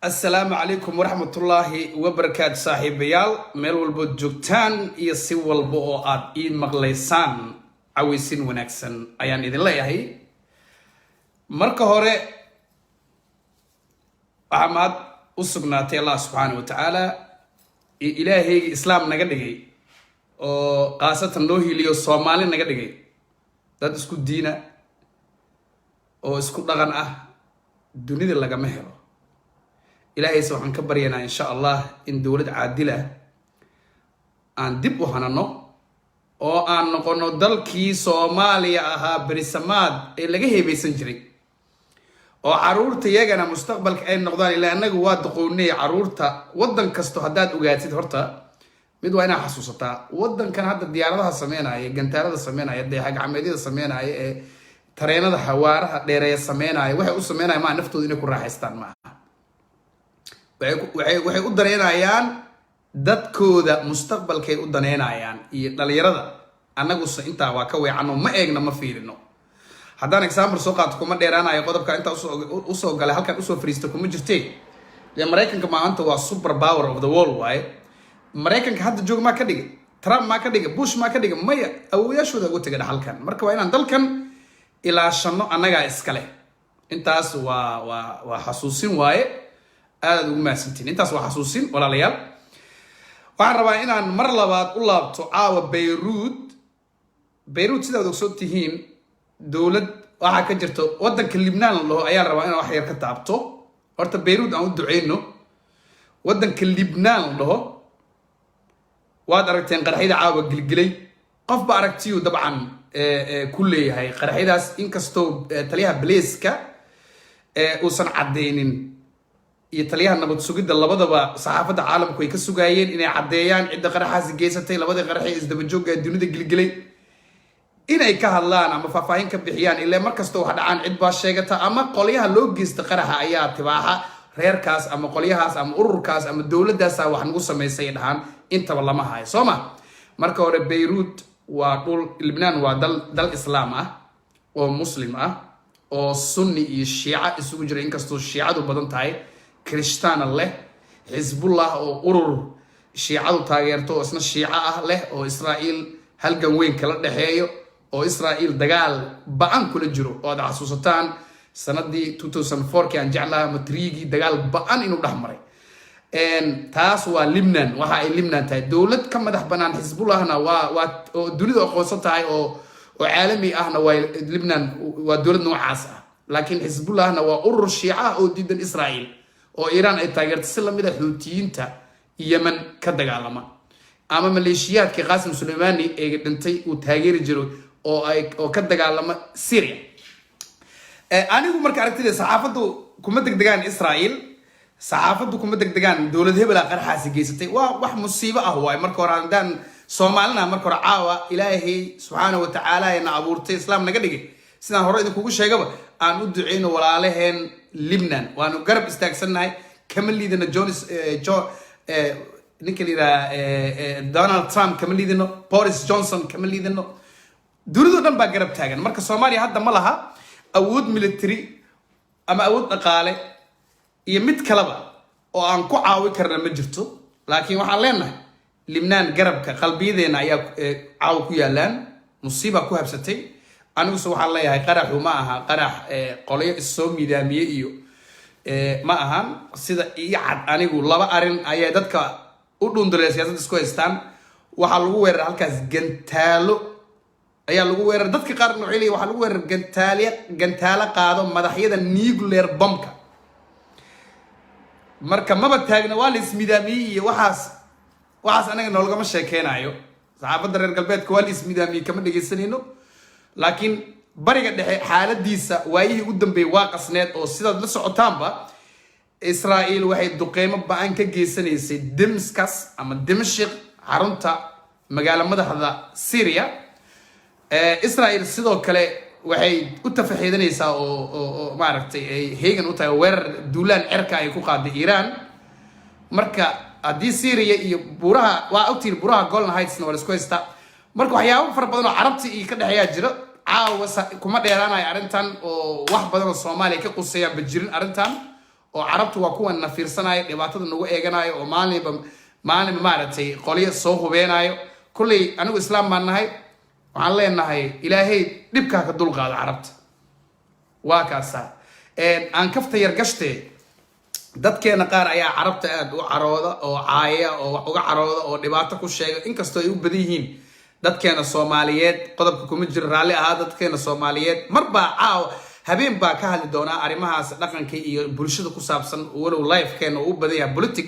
السلام عليكم ورحمة الله وبركاته صاحبيال ميل والبو جوجتان iyo si walba oo aad ii maqlaysaan cawaysin wanaagsan ayaan idin leeyahay marka hore ahmad u sugnaatay Allah subhanahu wa ta'ala ilaahay islaam naga dhigay oo qaasatan loo hiliyo Soomaali naga dhigay dad isku diina oo isku dhaqan ah dunida laga ma helo إلهي سبحانه كبرينا إن شاء الله إن دولة عادلة أن دب وحنانو أو أن نقول دلكي سوماليا أها برسماد اللي جه بيسنجري أو عرورت يجنا مستقبل كأن نقدر إلا أنك وادقوني عرورتا ودن كستو هداد وجاتي هرتا مدو أنا حسوستا ودن كان هذا الديار ده سمينا هي جنتار ده سمينا هي ده حاجة عملية ده سمينا هي ترينا ده حوار ديرية سمينا هي وحي سمينا ما نفتو دينك راح يستان معه waxay u dareynayaan dadkooda mustaqbalkay u daneynayaan iyo dhalinyarada anagu inta waa ka weecano ma eegna ma fiirino haddaan example soo qaato kuma dheeraanayo qodobka inta u soo galay halkan u soo fariisto kuma jirtay Mareykanka maanta waa super power of the world way Mareykanka hadda joog ma ka dhigay Trump ma ka dhigay Bush ma ka dhigay maya awooyashooda ugu tagay halkan marka waa inaan dalkan ilaashano anaga iskale intaas waa xasuusin waaye aad ugu maasantiin intaas waa xasuusin walaalayaal waxaan rabaa inaan mar labaad u laabto caawa Beirut sida aad ogsoon tihiin dawlad waxa ka jirto wadanka Lebanon loo ayaan rabaa inaan wax yar ka taabto horta Beirut aan u duceeyno wadanka Lebanon loo waad aragteen qaraxida caawa gilgilay qof ba aragtiyo dabcan ku leeyahay qaraxidaas inkastoo taliyaha Blaze-ka uusan cadeynin iyo taliyaha nabad sugidda labadaba saxaafadda caalamku ay ka sugayeen inay cadeeyaan cid qaraxaas geysatay labada qarax ee isdaba joog ee dunida gilgilay inay ka hadlaan ama faahfaahin ka bixiyaan ilaa markasta wax dhacaan cid baa sheegata ama qolyaha loo geysta qaraxa ayaa tibaaxa reerkaas ama qolyahaas ama ururkaas ama dawladdaas wax nagu sameysay dhahan intaba lama hayo Soomaa marka hore Beirut waa dhul Lebanon waa dal islaam ah oo muslim ah oo sunni iyo shiica isugu jira inkastoo shiicadu badan tahay Krishtaana leh Hizbullah oo urur shiicadu taageerto oo isna shiica ah leh oo Israa'iil halgan weyn kala dhaxeeyo oo Israa'iil dagaal ba'an kula jiro oo aad xasuusataan sanadii 2004 kii aan jeclaa matriigi dagaal ba'an inuu dhaxmaray taas waa Lebanon waxa ay Lebanon tahay dawlad ka madax banaan Hizbullahna waa dunida aqoonsan tahay oo caalami ahna waa Lebanon waa dawlad noocaas ah laakiin Hizbullahna waa urur shiica oo diidan Israa'iil oo Iran ay taageerto si lamid ah Xuutiyiinta Yemen ka dagaalama ama maleeshiyaadka Qasem Soleimani ee dhintay uu taageeri jiro oo ka dagaalama Syria anigu marka aragtida saxaafadu kuma degdegaan Israa'iil saxaafadu kuma degdegaan dawlad hebel qaraxaas geysatay waa wax musiibo ah waay marka hore aan Soomaalina marka hore caawa Ilaahay subhanahu wa ta'ala ina abuurtay islaam naga dhigay sidaan hore idinku sheegaba aan u duceeyno walaalaheen Lebanon waanu garab istaagsannahay kama liidana Donald Trump kama liidano Boris Johnson kama liidano dunidu dhan baa garab taagan marka Soomaaliya hadda ma laha awood military ama awood dhaqaale iyo mid kaleba oo aan ku caawi karna ma jirto laakiin waxaan leenahay Lebanon garabka qalbiyadeena ayaa caaw ku yaalaan musiiba ku habsatay anigu soo waxaan leeyahay qaraxu ma aha qarax qoliyo soo midaamiyay iyo ma ahan sida iyo cad anigu laba arin ayay dadka u dhundulay siyaasadda isku haystaan waxa lagu weerar halkaas gantaalo ayaa lagu weerar dadka qaar noocyada waxa lagu weerar gantaalo qaado madaxyada nuclear bombka marka maba taagna waa la ismidaamiyay iyo waxaas anaga noolgama sheekeenayo saxaafadda reer galbeedka waa la ismidaamiyay kama dhageysanayno laakiin bariga dhexe xaaladiisa waayihii ugu dambeeyay waa qasneed oo sidaad la socotaanba Israa'iil waxay duqeymo ba'an ka geysanaysay Damascus ama Dimashq xarunta magaalada madaxda Syria Israa'iil sidoo kale waxay u tafaxiidanaysaa oo maaragtay ay heegan u tahay weerar duulaan cirka ay ku qaaday Iran marka haddii Syria iyo buraha waa ogtiin buraha Golan Heights-na waa isku haystaa marka waxyaabo fara badan oo carabti iyo ka dhaxeeya jiro caawa kuma dheeraanayo arintan oo wax badan oo Soomaaliya ka quseeyaan bajirin arintan oo carabtu waa kuwan na fiirsanayo dhibaatada nagu eeganayo oo maalin maaragtay qoliyo soo hubeenayo kulley anigu islaam baan nahay waxaan leenahay ilaahay dhibkaa ka dulqaado carabta waa kaasa aan kafta yar gashtee dadkeena qaar ayaa carabta aad u carooda oo caaya oo wax uga carooda oo dhibaato ku sheega inkastoo ay u badan yihiin dadkeena Soomaaliyeed qodobka kuma jiro raalli ahaa dadkeena Soomaaliyeed marba habeen baa ka hadli doonaa arrimahaas dhaqanka iyo bulshada ku saabsan walow life-keena uu badan yahay politic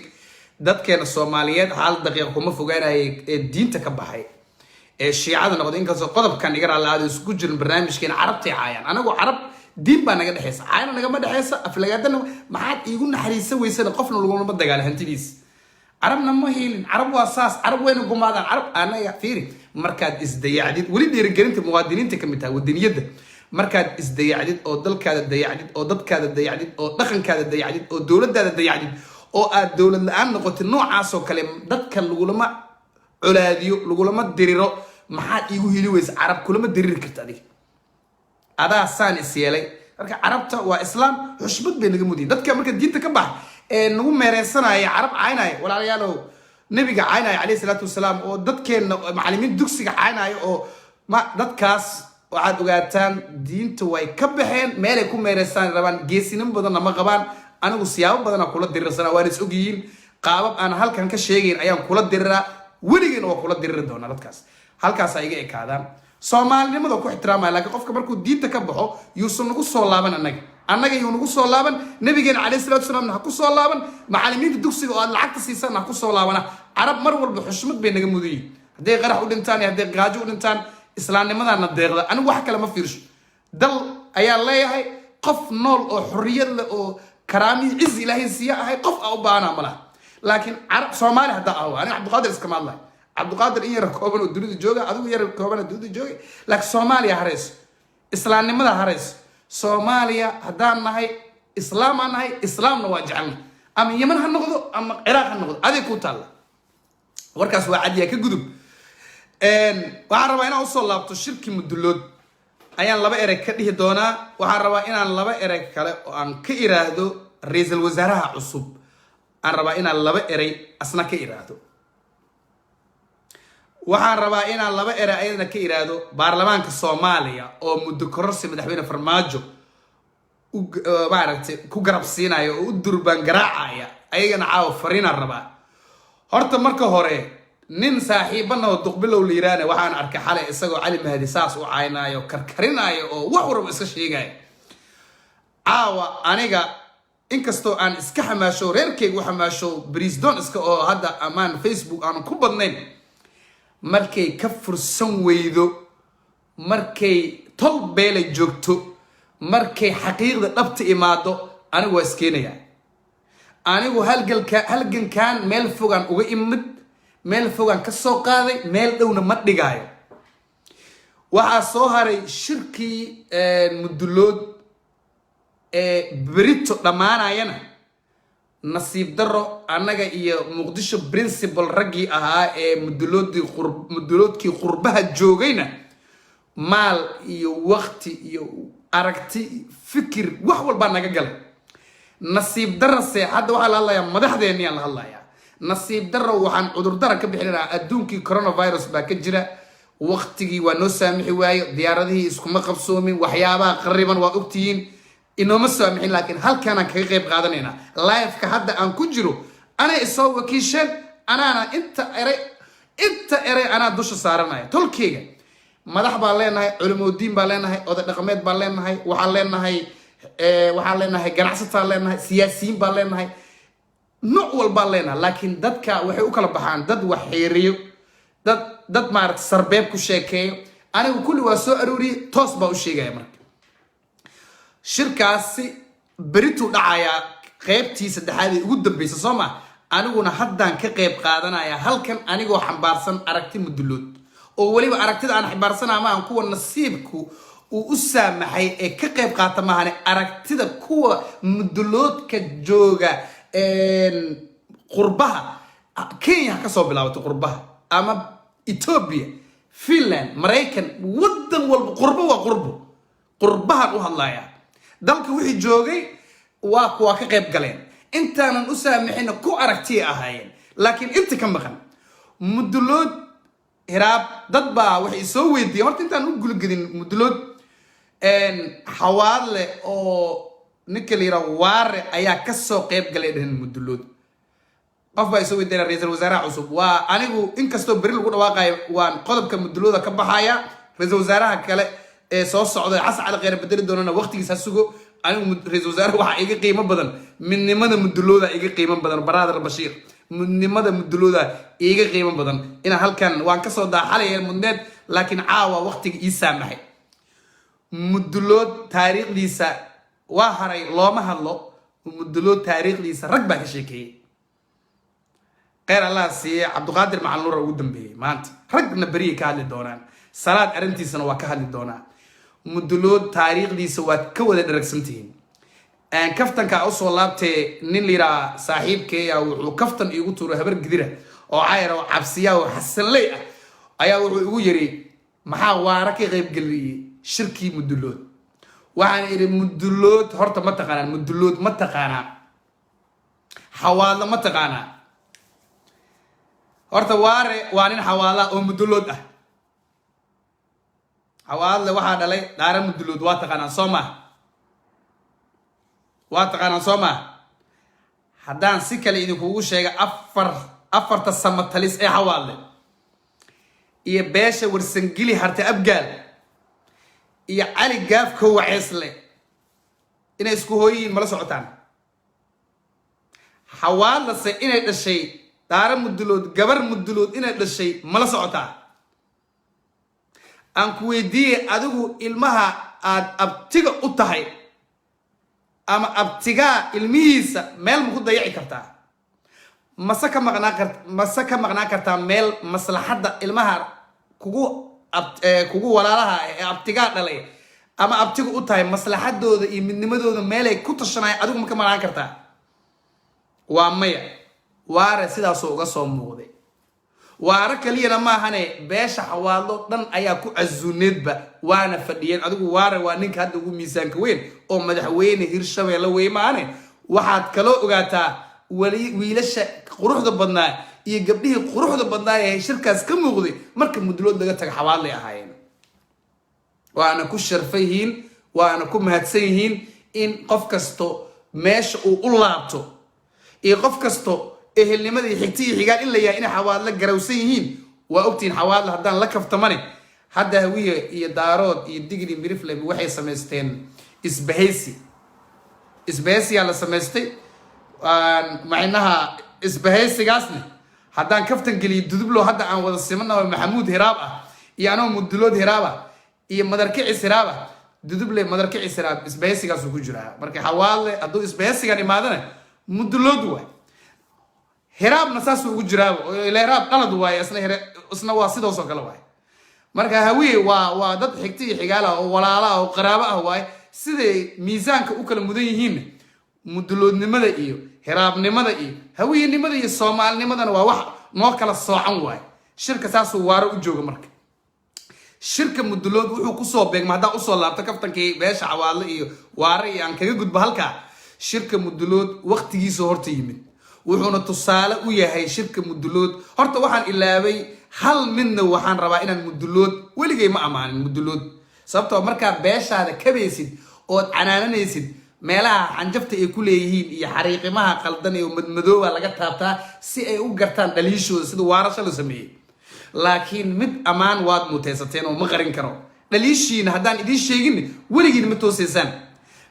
dadkeena Soomaaliyeed hal daqiiqo kuma fogaanay ee diinta ka baxay ee shiicada noqday inkastoo qodobkan iga raalaado isku jirin barnaamijkeena carabta caayaan anagu carab diin baa naga dhaxaysa caayna naga ma dhaxaysa aflagaadana maxaad iigu naxariisa weysana qofna laguma dagaal hantidiis carabna ma heelin carab waa saas carab wayna gumaadaan carab anaga fiiri markaad isdayacdid wali dhiirigelinta muwaadiniinta kamid tahay wadaniyada markaad isdayacdid oo dalkaada dayacdid oo dadkaada dayacdid oo dhaqankaada dayacdid oo dowladdaada dayacdid oo aad dowlad la'aan noqotid noocaas oo kale dadka lagulama colaadiyo lagulama diriro maxaad iigu heli weysa carab kulama diriri karta adiga adaa saan is yeelay marka carabta waa islaam xushmad bay naga mudiin dadka marka diinta ka bax ee nagu meereysanaya carab caynaya walaalayaalow nabiga caynaya calayhi salaatu wasalaam oo dadkeena macallimiin dugsiga caynaya oo dadkaas waxaad ogaataan diinta way ka baxeen meel ay ku meereysaan rabaan geesinin badan ma qabaan anigu siyaabo badan kula dirirsana waan is ogyihiin qaabab aan halkan ka sheegayn ayaan kula diriraa weligeena waa kula diriri doonaa dadkaas halkaas ay iga ekaadaan Soomaalinimada ku ixtiraamay laakiin qofka markuu diinta ka baxo yuusan nagu soo laaban annaga yuu nagu soo laaban nabigeena calayhi salaatu wasalaam ha ku soo laaban macallimiinta dugsiga oo lacagta siisan ha ku soo laabana carab mar walba xushmad bay naga mudiyin haday qarax u dhintaan iyo haday gaajo u dhintaan islaamnimadana deeqda anigu wax kale ma fiirsho dal ayaa leeyahay qof nool oo xurriyad leh oo karaami ciz ilaahay siiya ahay qof u baana malaha laakiin carab Soomaali hada aniga Cabdiqaadir iska maadlay Cabdiqaadir in yar kooban oo dunida jooga adigu yar kooban oo dunida jooga laakiin Soomaaliya hareys islaamnimada hareys Soomaaliya hadaan nahay islaam aan nahay islaamna waa jecelna ama Yemen ha noqdo ama Iraq ha noqdo adiga ku taala warkaas waa cadiya ka gudub waxaan rabaa inaan u soo laabto shirki mudulood ayaan laba erey ka dhihi doonaa waxaan rabaa inaan laba erey kale oo aan ka iraahdo ra'iisul wasaaraha cusub aan rabaa inaan laba erey asna ka iraahdo waxaan rabaa inaan laba erey ayadana ka iraahdo baarlamaanka Soomaaliya oo muddo kororsi madaxweyne Farmaajo maaragtay ku garabsiinayo oo u durbaan garaacaya ayagana caaw fariina rabaa horta marka hore nin saaxiibana oo duqbilow liiraane waxaan arkay xalay isagoo Cali Mahdi saas u caynaayo karkarinayo oo wax warba iska sheegay caawa aniga inkastoo aan iska xamaasho reerkeyga u xamaasho Brisdon iska oo hadda amaan Facebook aan ku badnayn markay ka fursan weydo markay tol beela joogto markay xaqiiqda dhabta imaado anigu waa iskeenaya anigu halgankan meel fogaan uga imid meel fogaan ka soo qaaday meel dhowna ma dhigaayo waxaa soo haray shirkii mudulood berito dhamaanayana nasiib daro annaga iyo Muqdisho principal ragii ahaa ee muduloodkii qurbaha joogayna maal iyo waqti iyo aragti fikir wax walba naga galay nasiib daro hadda waxa la hadlayaa madaxdeena la hadlayaa nasiib daro waxaan cudur dara ka bixinaa adduunkii coronavirus baa ka jira waqtigii waa noo saamixi waayo diyaaradihii iskuma qabsoomin waxyaabaha qariban waa ogtihiin inooma saamixin laakiin halkaan aan kaga qayb qaadanayna live-ka hadda aan ku jiro anay isoo wakiisheen anaana inta erey anaa dusha saaranaya tolkeyga madax baan leenahay culimadiin baan leenahay oday dhaqameed baan leenahay waxaan leenahay ganacsataan leenahay siyaasiyiin baan leenahay nooc walbaan leenahay laakiin dadka waxay u kala baxaan dad wax xeeriyo dad maaragtay sarbeeb ku sheekeeyo anigu kulli waa soo arooriyey toos baa u sheegaya marka shirkaasi beritu dhacaya qaybtii saddexaad ee ugu dambeysay Soomaa aniguna haddaan ka qayb qaadanaya halkan anigoo xambaarsan aragti mudulood oo waliba aragtida aan xambaarsanaa ma aan kuwa nasiibku uu u saamaxay ee ka qayb qaata maahane aragtida kuwa muduloodka jooga qurbaha Kenya ka soo bilaabatay qurbaha ama Ethiopia Finland Mareykan wadan walba qurbaha u hadlaya dalka wixii joogay waa kuwa ka qayb galeen intaanan u saamixina ku aragti ahaayeen laakiin inta ka maqan mudulood hiraab dad baa waxay soo weydiiyeen horta intaan u gulgadin mudulood xawaadle oo ninka la yiraahdo waare ayaa ka soo qayb galay dhahan mudulood qof baa soo weydiiyay ra'iisul wasaaraha cusub waa anigu inkastoo bari lagu dhawaaqayo waan qodobka mudulooda ka baxaya ra'iisul wasaaraha kale ee soo socday xasan cali qeyr bedeli doonana waqtigiisa sugo anigu ra'iisul wasaaraha waxa iga qiimo badan midnimada mudulooda iga qiimo badan brother Bashiir midnimada mudulooda iga qiimo badan ina halkan waan ka soo daaxalay mudneed laakiin caawa waqtiga ii saamaxay mudulood taariikhdiisa waa haray looma hadlo mudulood taariikhdiisa rag baa ka sheekeeyay غير الله سي عبد القادر مع النور ودم به ما أنت رجنا بريء كهذا دونان صلاة أرنتي سنة وكهذا دونان مدلود تاريخ دي سوات كود دركسنتين أن كفتن كأوصل لابت نليرا صاحب كي أو كفتن يقطر هبر قديرة أو عاير أو عبسية أو حسن لي أيا ويجري محاورة غيب قلبي شركي مدلود وعن مدلود هرت ما تقانا مدلود ما تقانا حوالا ما تقانا horta waa nin xawaala oo mudulood ah xawaale waxa dhalay dhaara mudulood waa taqaanaan Soomaa haddaan si kale idinkugu sheega afarta samatalis ee xawaale iyo beesha warsangili harta abgaal iyo cali gaafko waceesle inay isku hooyiin mala socotaan xawaale se inay dhashay daara mudulood gabar mudulood inay dhashay mala socotaa aan ku weydiiyay adigu ilmaha aad abtiga u tahay ama abtigaa ilmihiisa meel ma ku dayaci kartaa mase ka maqnaa kartaa meel maslaxadda ilmaha kugu walaalaha ee abtigaa dhalay ama abtiga u tahay maslaxadooda iyo midnimadooda meelay ku tashanay adigu ma ka maqnaan kartaa waa maya waare sidaasoo uga soo muuqday waare kaliyana maahane beesha xawaalo dhan ayaa ku casuuneedba waana fadhiyeen adigu waare waa ninka hadda ugu miisaanka weyn oo madaxweyne Hirshabeelle wey maahane waxaad kaloo ogaataa wiilasha quruxda badnaa iyo gabdhihii quruxda badnaa ee shirkaas ka muuqday marka mudulood laga taga xawaalay ahaayeen waana ku sharfayihiin waana ku mahadsan yihiin in qof kasto meesha uu u laabto iyo qof kasto ehelnimadii xigtii xigaan in la yahay in xawaadla garawsan yihiin waa ogtiin xawaadla haddaan la kaftamane hadda hawiye iyo daarood iyo digri miriflem waxay samaysteen isbahaysi la samaystay macnaha isbahaysigaasna haddaan kaftan geliyo dudublo hadda aan wada simana maxamuud hiraab ah iyo anoo mudulood hiraab ah iyo madarkicis hiraab ah duduble madarkicis hiraab isbahaysigaas ku jiraa marka xawaadle hadduu isbahaysigan imaadana mudulood waay hiraabna saas ugu jiraabo ila hiraab qalad waay isna waa sidaas oo kale waay marka hawiye waa dad xigti xigaala oo walaala oo qaraabo ah waay siday miisaanka u kala mudan yihiin muduloodnimada iyo hiraabnimada iyo hawiyenimada iyo Soomaalnimadana waa wax noo kala soocan waay shirka saas uu waaro u jooga marka shirka mudulood wuxuu ku soo beegma hadaa u soo laabto kaftankii beesha xawaale iyo waare iyo aan kaga gudbo halka shirka mudulood waqtigiisa horta yimid wuxuuna tusaale u yahay shirka mudulood horta waxaan ilaabay hal midna waxaan rabaa inaan mudulood weligay ma amaanin mudulood sababtoo markaa beeshaada kabaysid oo canaananaysid meelaha xanjafta ay ku leeyihiin iyo xariiqimaha qaldan ee madmadooba laga taabtaa si ay u gartaan dhaliishooda sida waarasho la sameeyay laakiin mid amaan waad muteysateen oo ma qarin karo dhaliishiina haddaan idiin sheegin weligiin ma tooseysaan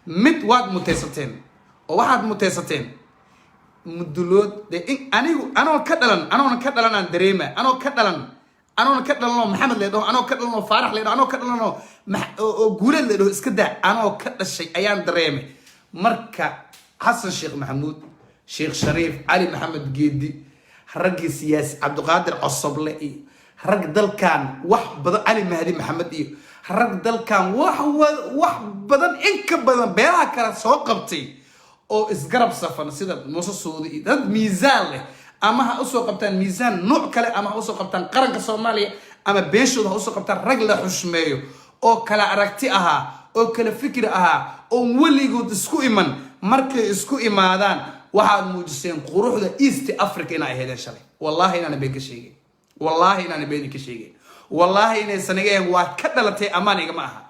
mid waad muteysateen oo waxaad muteysateen mudulood de anigu anoo ka dhalan aan dareema anoo ka dhalan oo maxamed leedo anoo ka dhalan oo faarax leedo anoo ka dhalan oo guuleed leedo iska daa anoo ka dhashay ayaan dareemay marka xasan sheekh maxamuud sheekh shariif cali maxamed geedi ragii siyaasi cabdiqaadir cosoble iyo rag dalkan wax badan cali mahdi maxamed iyo rag dalkan wax badan in ka badan beelaha kala soo qabtay oo isgarab safan sida Muuse Suudi dad miisaan leh ama ha u soo qabtaan miisaan nooc kale ama ha u soo qabtaan qaranka Soomaaliya ama beeshooda ha u soo qabtaan rag la xushmeeyo oo kala aragti ahaa oo kala fikir ahaa oo weligood isku iman markay isku imaadaan waxaad muujiseen quruxda East Africa inay ahaydeen shalay wallahi inaan been ka sheegay wallahi inaan been ka sheegay wallahi inay sanageen waa ka dhalatay amaan igama aha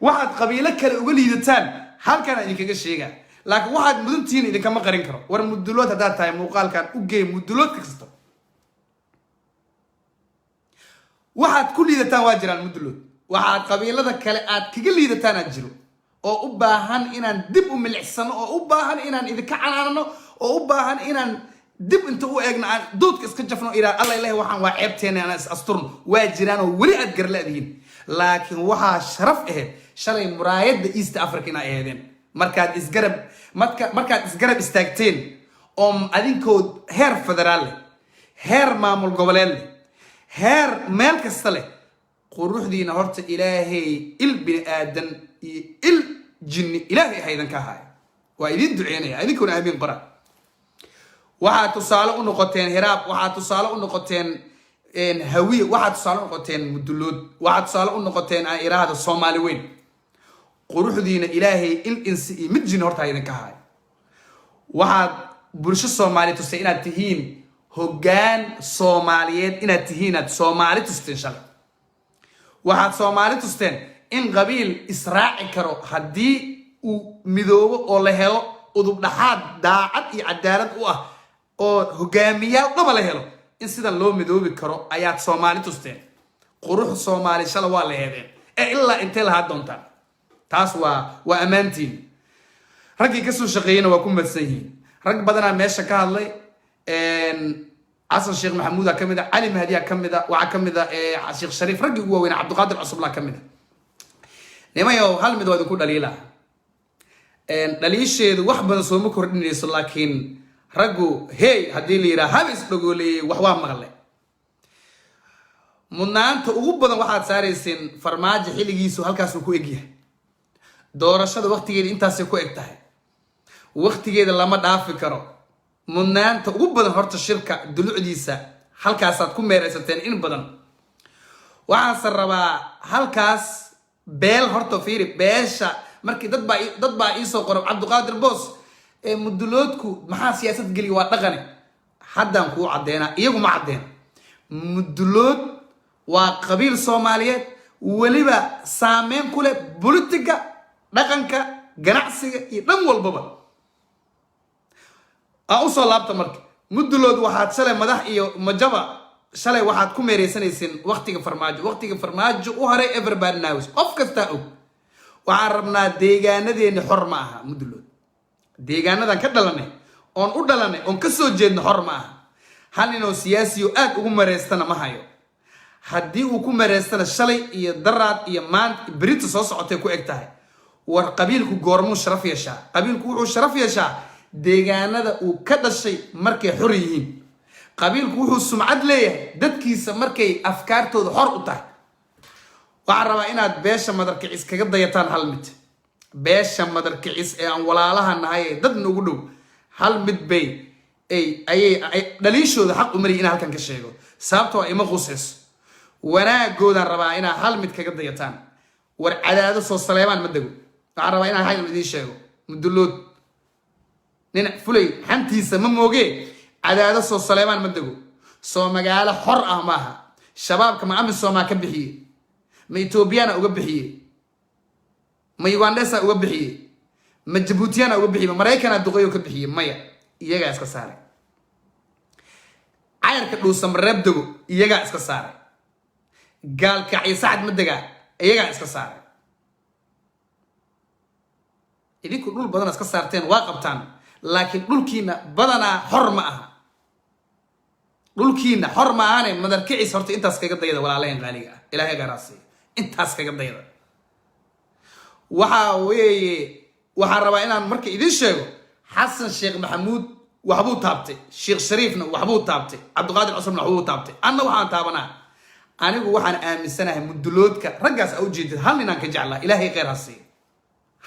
waxaad qabiilo kale uga liidataan halkan aan idinkaga sheegaa laakiin waxaad mudantiin idinkama qarin karo war mudulood hadaa tahay muuqaalkan u geey mudulood kasta waxaad ku liidataan waa jiraan mudulood waxaad qabiilada kale aad kaga liidataan aad jiro oo u baahan inaan dib u milicsano oo u baahan inaan idinka canaanano oo u baahan inaan dib inta u eegno aan doodka iska jafno ilaa alla ilaahay waxaan waa ceebteena aan is asturno waa jiraan oo wali aad garlaadiin laakiin waxaa sharaf ah shalay muraayada East Africa inay ahaydeen markaad isgarab istaagteen oo adinkood heer federaal leh heer maamul goboleed leh heer meel kasta leh quruxdiina horta ilaahay il bini aadan iyo il jinni ilaahay haydan ka haay waa idin duceynaya idinkuna aamin qora waxaad tusaale u noqoteen hiraab waxaad tusaale u noqoteen hawiye waxaad tusaale u noqoteen mudulood waxaad tusaale u noqoteen aan iraahdo Soomaali weyn quruxdiina ilaahay il insi iyo mid jin horta idinka haay waxaad bulsho Soomaali tusay inaad tihiin hoggaan Soomaaliyeed inaad tihiin aad Soomaali tusteen shalay waxaad Soomaali tusteen in qabiil israaci karo haddii uu midoobo oo la helo udub dhaxaad daacad iyo cadaalad u ah oo hogaamiyaal dhaba la helo in sidan loo midoobi karo ayaad Soomaali tusteen qurux Soomaali shalay waa la heedeen ilaa intee lahaa doontaan taas waa amaantiin raggii ka soo shaqeeyna waa ku madsan yihiin rag badanaa meesha ka hadlay Sheikh Maxamuud kamida Ali Mahdi kamida waxa kamida Sheikh Shariif raggii ugu weyn Cabdiqaadir Cusubla kamida nimayo hal mid wada ku dhaliila dhaliisheedu wax badan soo ma kordhinayso laakiin raggu hey hadii la yiraahdo habis dhagoolay wax waa maqlay mudnaanta ugu badan waxaad saaraysiin farmaajo xiligiisu halkaas uu ku egyahay doorashada waqtigeeda intaas ku eg tahay waqtigeeda lama dhaafi karo mudnaanta ugu badan horta shirka dulucdiisa halkaas aad ku meeraysateen in badan waxaan rabaa halkaas beel horta fiiri beesha markii dad baa ii soo qoray Cabdiqaadir Boos muduloodku maxaa siyaasad gali waa dhaqane haddaan ku cadeena iyagu ma cadeen mudulood waa qabiil Soomaaliyeed waliba saameyn ku leh politiga dhaqanka ganacsiga iyo dhan walbaba aan soo laabta marka mudulood waxaad shalay madax iyo majaba shalay waxaad ku meereysanaysiin waqtiga farmaajo u haray everybody knows of kasta og waxaan rabnaa deegaanadeena xor ma aha mudulood deegaanadan ka dhalanay oon u dhalanay oon ka soo jeedno xor ma aha hal inoo siyaasiyo aad ugu mareystana ma hayo haddii uu ku mareystana shalay iyo daraad iyo maanta berito soo socotay ku eg tahay war qabiilku goormuu sharaf yeeshaa qabiilku wuxuu sharaf yeeshaa deegaanada uu ka dhashay markay xor yihiin qabiilku wuxuu sumcad leeyahay dadkiisa markay afkaartooda xor u tahay waxaan rabaa inaad beesha madarkicis kaga dayataan hal mid beesha madarkicis ee aan walaalaha nahay ee dad noogu dhow hal mid bay ayay dhaliishooda xaq u mariyay inaan halkan ka sheego sababtoo ah ima qusayso wanaagoodan rabaa inaa hal mid kaga dayataan war cadaado soo Saleemaan ma dago waxaan rabaa inaan hal mid sheego mudulood nin fulay xantiisa ma mooge cadaado soo Saleemaan ma dago soo magaalo xor ah maaha shabaabka ma amin Soomaa ka bixiyay ma Ethiopiana uga bixiyay ma Ugandesa uga bixiyay ma Djiboutiana uga bixiyay ma Mareykanna duqeeyo ka bixiyay maya iyaga iska saaray cayrka dhuusam reeb dago iyaga iska saaray gaalka ciisad ma daga iyaga iska saaray idinku dhul badan iska saarteen waa qabtaan laakiin dhulkiina badana xor ma aha dhulkiina xor ma ahane madarkicis horta intaas kaga dayada walaaleen qaaliga ah ilaahay garaasay intaas kaga dayada waxa weeye waxa rabaa inaan marka idin sheego Xasan Sheikh Maxamuud waxbuu taabtay Sheikh Shariifna waxbuu taabtay Cabdiqaadir Cusubna waxbuu taabtay anna waxaan taabanaa anigu waxaan aaminsanahay muduloodka raggaas u jeedid hal ninaan ka jeclaa ilaahay khayr ha siiyo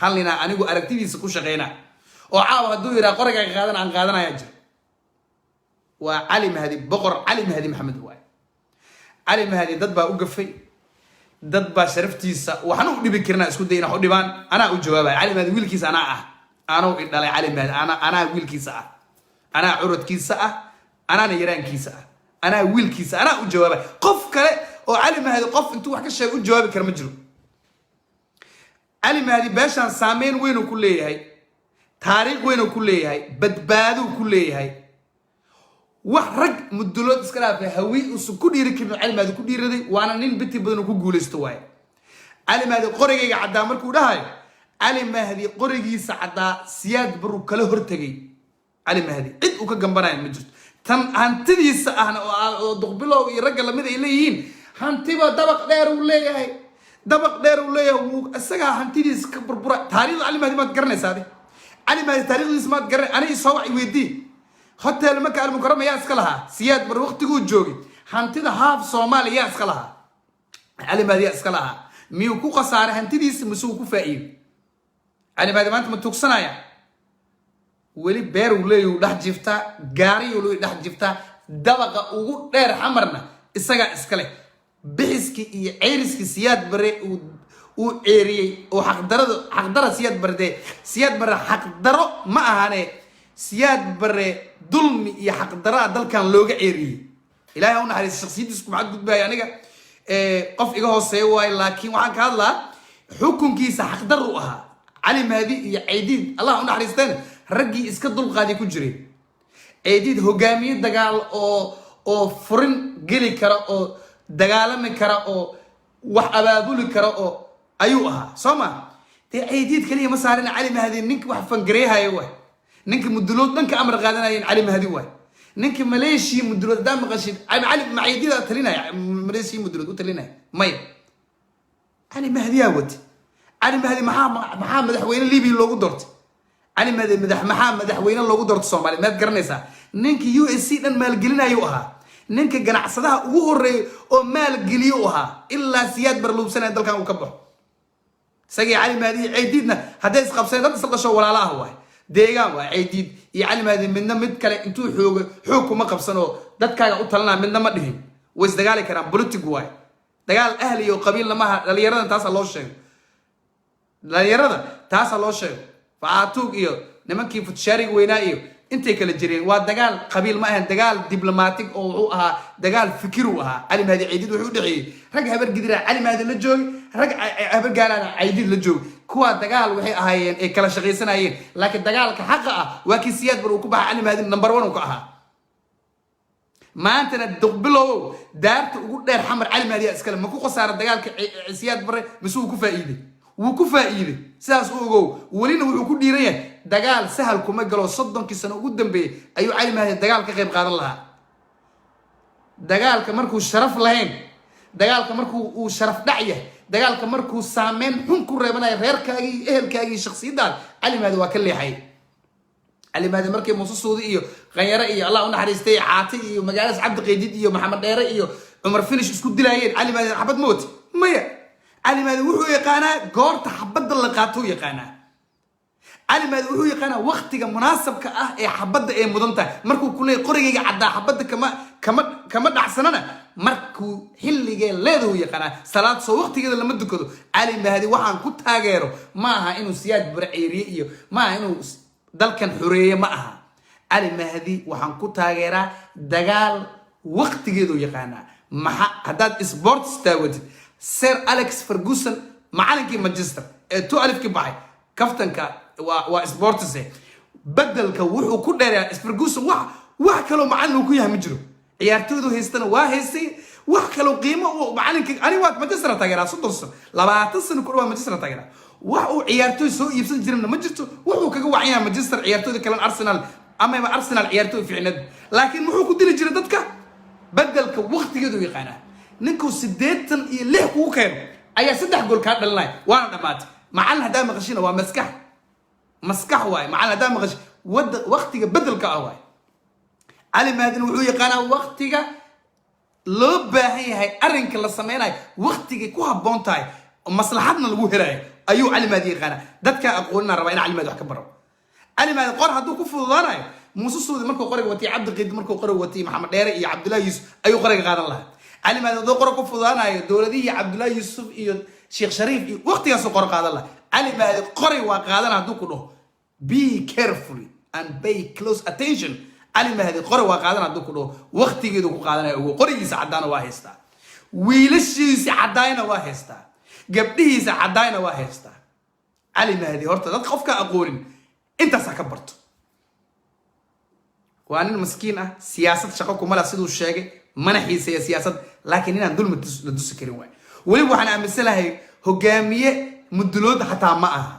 hal ninaan anigu aragtidiisa ku shaqeynaa oo caawa hadduu yidhaa qoriga aan qaadanaya jir waa Ali Mahdi boqor Ali Mahdi Maxamed waay Ali Mahdi dad baa u gafay dad baa sharaftiisa waxaan u dhibi karnaa isku dayna u dhibaan anaa u jawaabay Ali Mahdi wiilkiisa anaa ah أنا إدلي علي مهدي أنا ويل كيسة أنا عرض كيسة أنا نيران كيسة أنا ويل كيسة أنا أجاوب قف كله وعلي مهدي قف أنتوا حكي شيء أجاوب كرمجرو علي مهدي باشان سامين وينو كلية هاي تاريخ وينو كلية هاي بدبادو كلية هاي وحرق مدلوت اسكلا في هوي وسكون يركب علي مهدي كل يردي وأنا نين بتي بدنو كقول استواي علي مهدي قرية عدا مركو ده علي مهدي قرية سعدا سياد برو كله هرتجي علي مهدي عد وكجنبنا مجد تم هنتدي سأهنا ودقبله يرجع لمدة إليين هنتبا دبق دير ولا هاي دبق دير ولا والسجا هنتدي سكبر برا تاريخ علي مهدي ما تقرن سادي علي مهدي تاريخ ما تقرن أنا يسوع يودي حتى لما كان المكرمة ياسكلها سياد برو وقت يقول جوجي هنتدي هاف صومالي ياسكلها علي مهدي ياسكلها ميوكو قصار هنتدي مسوكو فائل علي مهدي ما أنت متوقسنا يا ولي بير ولي دح جفتا غاري ولي دح جفتا دبقه ugu dheer xamarna isaga iskale bixiski iyo ceeriski siyaad bare uu ceeriyay oo xaqdara siyaad bare xaqdaro ma ahane siyaad bare dulmi iyo xaqdara dalkan looga ceeriyay ilaahay una xariis shakhsiyadiisku maxad gudbay aniga qof iga hooseeyo way laakiin waxaan ka hadlaa xukunkiisa xaqdar u ahaa علي مهدي يا عيديد الله أنا حريستين رجي إسكت دول قاعد يكون جري عيديد هجامي دجال أو فرن جلي كرا أو دجال من كرا أو وحبابول كرا أو أيوها سما تي عيديد كليه مسارنا علي مهدي نك وحفن جريها أيوه نك مدلوت نك أمر غادنا ين علي مهدي وين نك مليشي مدلوت دام غشيد علي مع عيديد تلينا مليشي مدلوت تلينا ماي علي مهدي أودي علي مهدي محمد مدحوينه ليبي لوgu doortay علي مهدي محمد مدحوينه loogu doortay Soomaaliya ma garanaysaa ninka USC dhan maal gelinayo ahaa ninka ganacsadaha ugu horeeyay oo maal geliyo ahaa illa siyaad barluubsanay dalkan uu ka baxo sagi علي مهدي ciididna haday is qabseen dad isqasho walaalaha waay deegaan waa ciidid iyo علي مهدي midna mid kale intuu xoog kuma qabsano dadkaaga u talana midna ma dhihin way isdagaali karaan politic waay dagaal ahli iyo qabiil lama dhalinyarada taas loo sheego dhalinyarada taas loo sheego faatuug iyo nimankii futsharig weynaa iyo intay kala jireen waa dagaal qabiil ma ahan dagaal diblomatic oo uu ahaa dagaal fikir uu ahaa علي مهدي ciidid wuxuu dhixiyay rag habar gidira علي مهدي la joog rag habar gaalana ciidid la joog kuwa dagaal waxay ahaayeen ay kala shaqaysanayeen laakiin dagaalka xaq ah waa kii siyaad bar uu ku baxay علي مهدي number 1 uu ka ahaa maantana duqbilow daarta ugu dheer xamar علي مهدي iskale ma ku qasaara dagaalka siyaad bar masuu ku faa'iiday وكفائده ساس أوجو ولينا وكل ريان دجال سهل كم جلو صدّن كسنة قدام بي أيو علم هذا دجال كغير قادر لها دجال كمركو شرف لهين دجال كمركو شرف دعية دجال كمركو سامين هم كل ربنا غير كاجي كاجي شخصي دال علم هذا وكل حي علم هذا مركب مصوص سعودي غير الله أنا حريستي عاطي ومجالس عبد القيدي ومحمد داير عمر فينش اسكت دلاين علم هذا حبد موت مية علي مهدي وحو يقانا قورت حبد اللقاتو يقانا علي مهدي وحو يقانا وقتك مناسب كأه حبد مدنتا مركو كله قرية عدا حبد كما دحسننا مركو حلقة ليدو يقانا صلاة سو وقتك لما دكدو علي مهدي وحان كنت هاجيرو معها إنو سياد برعيري معها إنو دلكن حرية معها علي مهدي وحان كنت هاجيرا دقال وقتك يقانا مع هداد سبورتس تاود سير أليكس فرغوسن معلنكي مانشستر تو ألف كباي كفتن كا وسبورتس بدل كوحو كل ده فرغوسن واحد كلو معلنه كويها مجرو عيارتوده هيستنا واهسي واحد كلو قيمة ومعلنك أنا وقت مانشستر تاجرها صدق لا تصن كل واحد مانشستر تاجرها وحو عيارتوه سو يبصن جرمنا مانشستر وحو كجو عيان مانشستر عيارتوه كلام أرسنال أما أرسنال عيارتوه في عناد لكن وحو كدير جردتك بدل كوقت يدو يقانا نكو سديتن إليه كوكين أي سدح جول كارد اللاين وانا دمات معلنا هدا مغشينا ومسكح واي معلنا هدا مغش وقتك بدل كأواي علي مهدي وحو يقانا وقتك لو باهي هاي أرنك اللي سميناي وقتك كوها بونتاي ومصلحتنا لو هراي أيو علي مهدي يقانا دتك أقولنا ربعين علي مهدي وحكبره علي مهدي قرح هدو كفو ضاناي موسى سودي مركو قرق وتي عبد القيد مركو قرق وتي محمد ديري يا عبد الله يوسف أيو قرق غير الله علي مهدي دو قرق كفو ضاناي دولدي عبد الله يوسف إيو شيخ شريف وقت ياسو قرق هذا الله علي مهدي قرق وقادنا هدو كله be carefully and pay close attention علي مهدي قري وقادنا دوكو وقتي جدو قادنا قري سعدانا واهستا ويلشي عداينا واهستا قبله سعداينا واهستا علي مهدي هرت دad qofka aqoonin inta sakabirto waan maskiina siyaasad shaqo kuma la sidoo sheegay mana xiisay siyaasad laakiin inaan dulmi la dusi karin way wali waxaan aaminsanahay hogaamiye mudulood xataa ma aha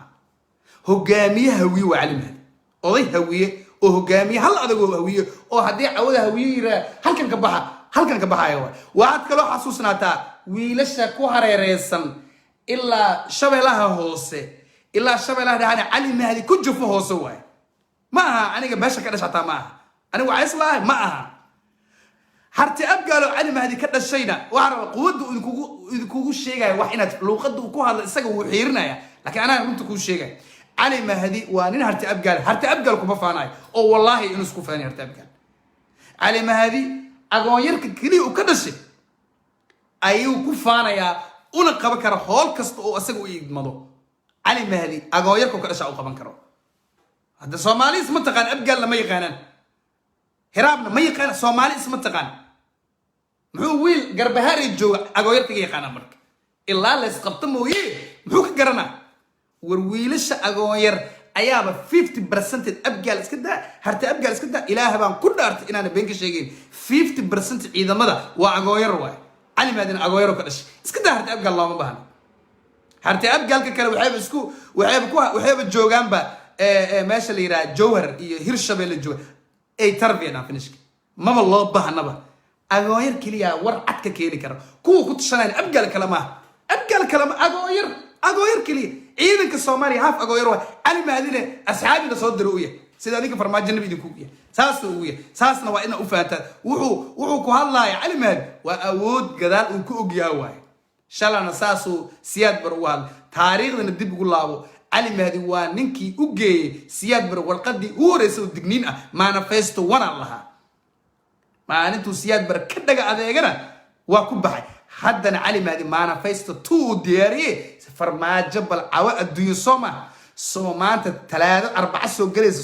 hogaamiye hawiye waa علي مهدي oday hawiye oo hogaamiye hal adag oo hawiye oo hadii cawada hawiye yira halkan ka baxayo waad kala xasuusnaataa wiilasha ku hareereysan ilaa shabeelaha hoose ilaa shabeelaha dhaana علي مهدي ku jufo hoose way ma aha aniga meesha ka dhashataa ma aha aniga waa islaahay ma aha harti abgaalo علي مهدي ka dhashayna waxa quwadu idinku sheegay wax inaad luuqadu ku hadla isaga uu xiirinaya laakiin ana runta ku sheegay علي مهدي وانين هرتي أبقال كوبا فاناي أو والله إنه سكو فاني هرتي أبقال علي مهدي أغويرك كلي وكدشي أيو كوفانا يا أونا قبكرا هول كستو أو أساقو يدمدو علي مهدي أغويرك وكدشي أو قبنكرو هذا صومالي اسم تقان أبقال لما يقانان هرابنا ما يقان صومالي اسم تقان محو ويل قربهاري جو أغويرك يقانا مرك إلا لسقبتمو محو كقرنا warwiilasha agoonyar ayaaba 50% abgaal iska daa harta abgaal iska daa ilaahay baan ku dhaartay inaan been ka sheegin 50% ciidamada waa agoonyar waay علي مهدي agoonyar ka dhashay iska daa harta abgaal looma baahna harta abgaalka kale waxayba joogaanba meesha la yiraahdo jowhar iyo hirshabelle jooga ay tarbiyana finishka maba loo baahnaba agoonyar kaliya war cad ka keeni kara kuwa ku tashanay abgaal kale ma agoonyar kaliya ciidanka Soomaaliya haaf agoonyar waa علي مهدي asxaabina soo diruuya sida adiga farmaajo nabi idinku yahay saasna waa ina u faantaa wuxuu ku hadlaaya علي مهدي waa awood gadaal uu ku ogyahay waay shalana saasu siyaad bar wal taariikhdana dib ugu laabo علي مهدي waa ninkii u geeyay siyaad bar warqadii u horeysay digniin ah manifesto wana laha maalintu siyaad bar ka dhaga adeegana waa ku baxay haddana علي مهدي manifesto 2 diyaariye farmaajo bal cawa adduunyo Soomaanta 3-4 soo galaysa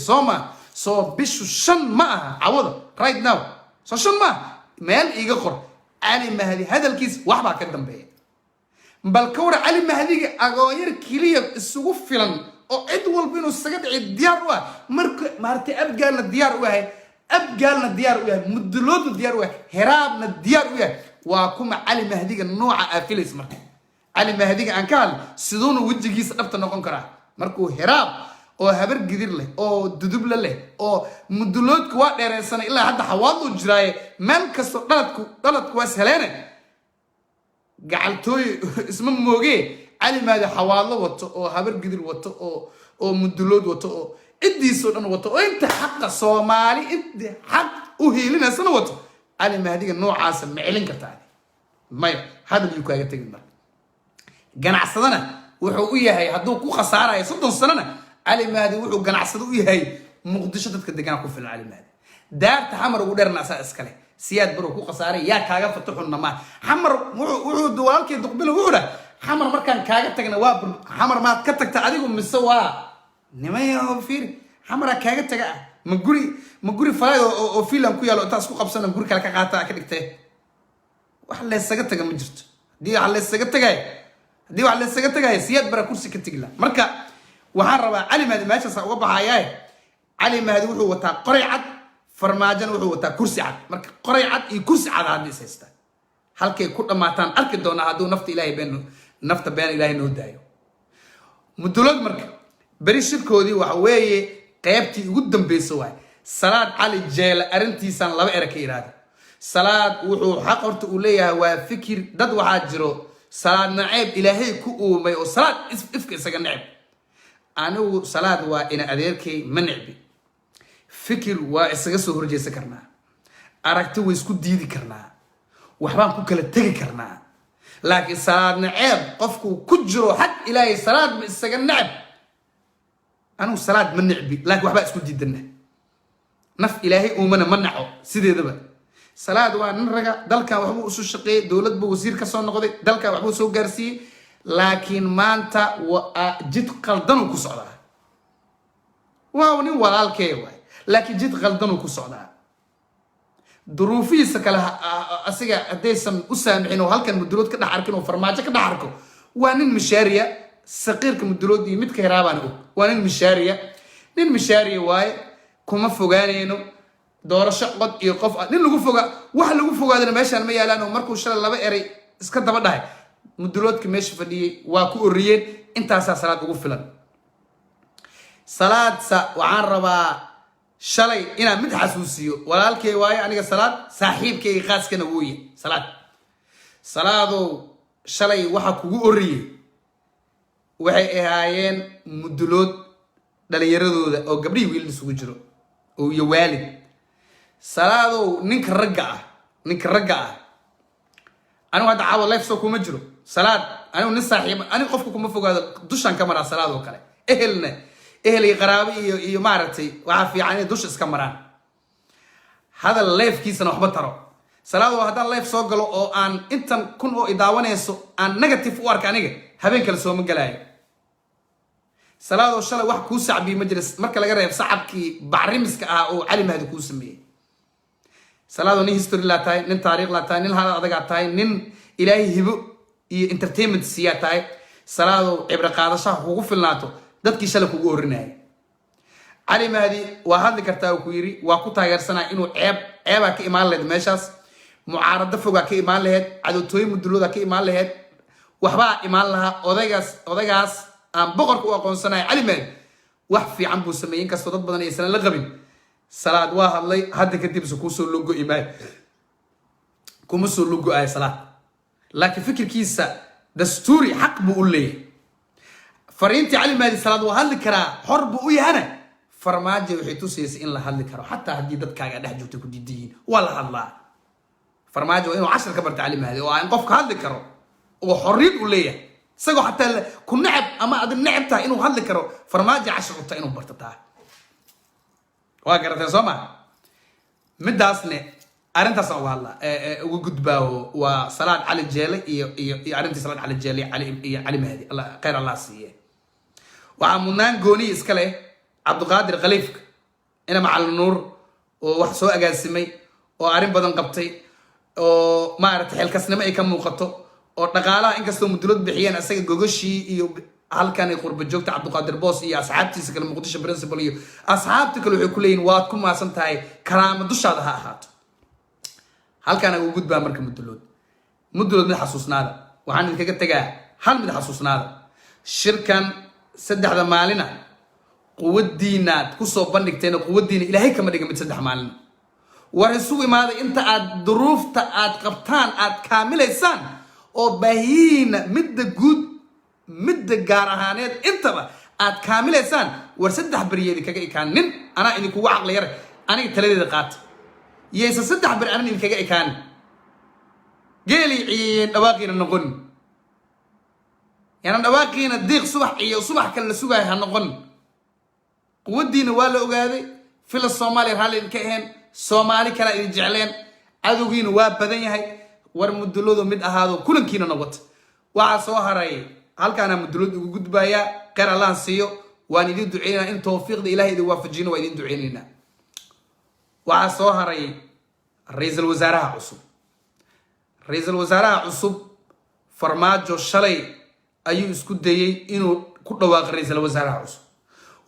soo bishu 5 ma aha cawada right now soo 5 ma meel iga qor علي مهدي hadalkiis waxba ka dambeeya bal ka war علي مهدي agoonyar kaliya isugu filan oo cid walba inuu isaga dhici diyaar u ah marka abgaalna diyaar u yahay muduloodna diyaar u yahay heraabna diyaar u yahay waa kuma علي مهدي nooca afilis marka علي مهدي aan ka hadlo sidoo wajigiisa dhabta noqon kara markuu heraab oo habar gidir leh oo dudubla leh oo muduloodku waa dheereysan ilaa hadda xawaadu jiraaye meel kasto dhaladku waa saleene gacaltooy isma mooge علي مهدي xawaado wato oo habar gidir wato oo mudulood wato oo cidiiso dhan wato oo inta xaq Soomaali inta xaq u heelinaysan wato علي مهدي noocaas ma celin kartaa may hadal uu kaaga tagin marka ganacsadana wuxuu u yahay haduu ku khasaarayo 30 sanana علي مهدي wuxuu ganacsado u yahay muqdisho dadka degan ku filan علي مهدي daarta xamar ugu dheerna asaa iskale siyaad baro ku khasaaray yaa kaaga fataxuna ma xamar wuxuu walaalkii duqbil wuxuu xamar markaan kaaga tagna waa xamar maad ka tagta adigu mise waa nimayo fiir xamar kaaga taga ma guri falaad oo fiilan ku yaalo intaas ku qabsana guri kale ka qaata ka dhigtay wax la isaga taga ma jirto hadii wax la isaga tagay siyaad bara kursi ka tigla marka waxaan rabaa علي مهدي meeshaas uga baxayaa علي مهدي wuxuu wataa qoray cad farmaajan wuxuu wataa kursi cad marka qoray cad iyo kursi cad hadii haysta halkay ku dhamaataan arki doona haduu nafta been ilaahay noo daayo mudulad marka bari shirkoodii waxa weeye qaybtii ugu dambeysay waay salaad علي jeel arintiisan laba era ka iraado salaad wuxuu xaq horta u leeyahay waa fikir dad waxa jiro salaad naciib ilaahay ku uumay oo salaad ifka isaga naciib anigu salaad waa ina adeerkay manci fikir waa isaga soo horjeesa karnaa aragti way isku diidi karnaa waxbaan ku kala tagi karnaa laakiin salaad naciib qofku ku jiro xaq ilaahay salaad ma isaga naciib anigu salaad manci laakiin waxba isku diidana naf ilaahay uumana manaco sideedaba salaad waa nin raga dalka waxbu u soo shaqeeyay dawladba wasiir ka soo noqday dalka waxbu soo gaarsiiyay laakiin maanta waa jid qaldan ku socdaa waa nin walaalkee waay laakiin jid qaldan ku socdaa duruufiisa kale asiga hadaysan u saamixin oo halkan mudulood ka dhex arkin oo farmaajo ka dhex arko waa nin mishaariya saqiirka mudulood iyo midka hiraabaan og waa nin mishaariya waaye kuma fogaanayno doorasho qod iyo qof nin lagu foga wax lagu fogaadana meeshaan ma yaalaan oo markuu shalay laba eray iska daba dhahay muduloodka meesha fadhiyay waa ku oriyeen intaasaa salaad ugu filan salaadsa waxaan rabaa shalay inaan mid xasuusiyo walaalkay waaye aniga salaad saaxiibkayga khaaskana wooye salaadow shalay waxa kugu oriyey waxay ahaayeen mudulood dhalinyaradooda oo gabdhihii wiil isugu jiro oo iyo waalid salaadow ninka ragga ah anigu hadda caawa life soo kuma jiro salaad anigu nin saaxiib anigu qofka kuma fogaado dushan ka maraa salaad oo kale ehel iyo qaraabo iyo maaragtay waxa fiican inay dusha iska maraan hadal leefkiisana waxba taro salaado haddaan leef soo galo oo aan intan kun oo idaawanayso aan negative u arka aniga habeen kale sooma galaayo salaado shalay wax kuu sacbiye ma jira marka laga reeb sacabkii bacrimiska ah oo cali mahdi kuu sameeyey salaado nin history laa tahay nin taariikh laa tahay nin hada adagaa tahay nin ilaahay hibo iyo entertainment siiyaa tahay salaado cibro qaadashaha kugu filnaato dadkii shalay kugu orinayay cali mahdi waa hadli kartaa uu ku yiri waa ku taageersanaa inuu ceebaa ka imaan lahayd meeshaas mucaarado fogaa ka imaan lahayd cadowtooyin mudulooda ka imaan lahayd waxbaa imaan lahaa odaygaas aan boqorka u aqoonsanahay cali mahdi wax fiican buu sameeyey inkastoo dad badan aysan la qabin salaad waa hadlay hadda kadibse kuusoo logo imaay kuma soo logo-ay salaad laakiin fikirkiisa dastuuri xaq buu u leeyahay fariintii cali mahdi salaad waa hadli karaa xor buu u yahana farmaajo waxay tusaysay in la hadli karo xataa haddii dadkaaga dhex joogtay ku diidiyiin waa la hadlaa farmaajo waa inuu cashar ka barta cali mahdi oo aan qofka hadli karo oo xorriyad u leeyahay isagoo xataa ku necab ama aad necab tahay inuu hadli karo farmaajo cashar u tahay inuu bartataa waa garateen soo maa midaasne arrintaasaan uga hadlaa uga gudbaaho waa salaad cali jeele iyo arrintii salaad cali jeele iyo cali mahdi khayr allah siiye waxaa mudnaan gooniyi iska leh cabdiqaadir khaliifka ina macalin nuur oo wax soo agaasimay oo arrin badan qabtay oo maaragtay xilkasnimo ay ka muuqato oo dhaqaalaha inkastoo mudulood bixiyeen isaga gogashii iyo halkan ay qurba joogta cabdiqaadir boos iyo asxaabtiisa kale muqdisho principal iyo asxaabta kale waxay ku leeyihin waad ku maasan tahay karaamo dushaada ha ahaato halkaan ugu gudbaa marka mudulood mid xasuusnaada waxaan idinkaga tagaa hal mid xasuusnaada shirkan 3 maalina quwadiinaad kusoo bandhigteen quwadiina ilaahay kama dhiga mid 3 maalina war isugu imaaday inta aad duruufta aad qabtaan aad kaamilaysaan oo baahiina midda guud midda gaar ahaaneed intaba aad kaamilaysaan war 3 bariyeedi kaga ikaan nin anaa idinkugu caqli yar aniga taladeeda qaata yeesa 3 bar anan idinkaga ikaan geeli ciiyeen dhawaaqiina noqon yana dhawaaqiina diiq subax kale la sugaay ha noqon quwadiina waa la ogaaday fila Soomaaliya hal idinka ahayn Soomaali kala idin jecleen cadowgiina waa badan yahay war muduloodo mid ahaado kulankiina noqot waxa soo haray halkaana mudulood ugu gudbaya qar Allah siiyo waan idin duceynaa in tawfiiqda Ilaahay idin waafajino waa idin duceynaynaa waxa soo haray ra'iisul wasaaraha cusub farmaajo shalay ayuu isku dayay inuu ku dhawaaqo ra'iisul wasaaraha cusub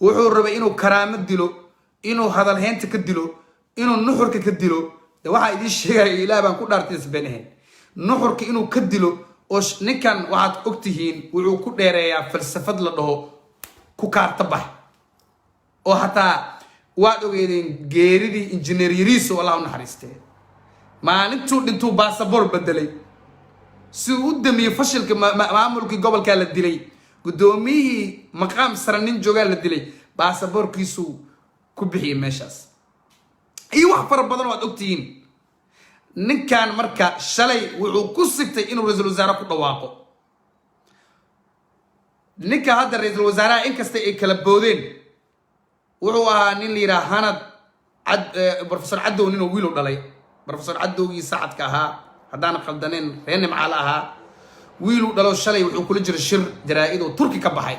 wuxuu rabay inuu karaamo dilo inuu hadal heenta ka dilo inuu nuxurka ka dilo waxa idin sheegay Ilaahay baan ku dhaartay isbeenayn nuxurka inuu ka dilo oo ninkan waxaad ogtihiin wuxuu ku dheereeyaa falsafad la dhaho ku kaarta bax oo hataa waad ogeedeen geeridii injineer yariiso Allah u naxariistay maalintuu dhintuu baasaboor bedelay si uu damiyo fashilka maamulkii gobolka la dilay gudoomiyii maqaam sare nin jooga la dilay baasaboorkiisu ku bixiyay meeshaas iyo wax fara badan waad ogtihiin ninkan marka shalay wuxuu ku sigtay inuu ra'iisul wasaare ku dhawaaqo ninka hadda ra'iisul wasaaraha inkasta ay kala boodeen wuxuu ahaa nin la yiraahdo hanad professor cadow nin oo wiil u dhalay professor cadowgii saacadka ahaa haddaan qaldaneen reene macal ahaa wiil u dhalo shalay wuxuu kula jiray shir jaraa'id oo turki ka baxay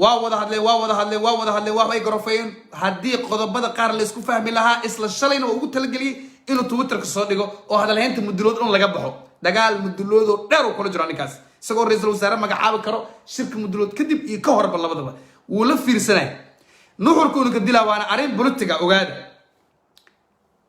ووضع هذا وهو يقرفين هدي قضبة قار اللي سكوفه بلها إسلا الشلين وقلت لقلي إنه تويتر كصادقه وهذا اللي أنت مدلود إنه لقبحه ده قال مدلود دارو كل جراني كاس سقول رئيس الوزراء ما قعاب كرو شركة مدلود كذب يكهر بالله بدبا ولف في سنة نحور كونه كدلا وانا عارف بولتيكا وقاعد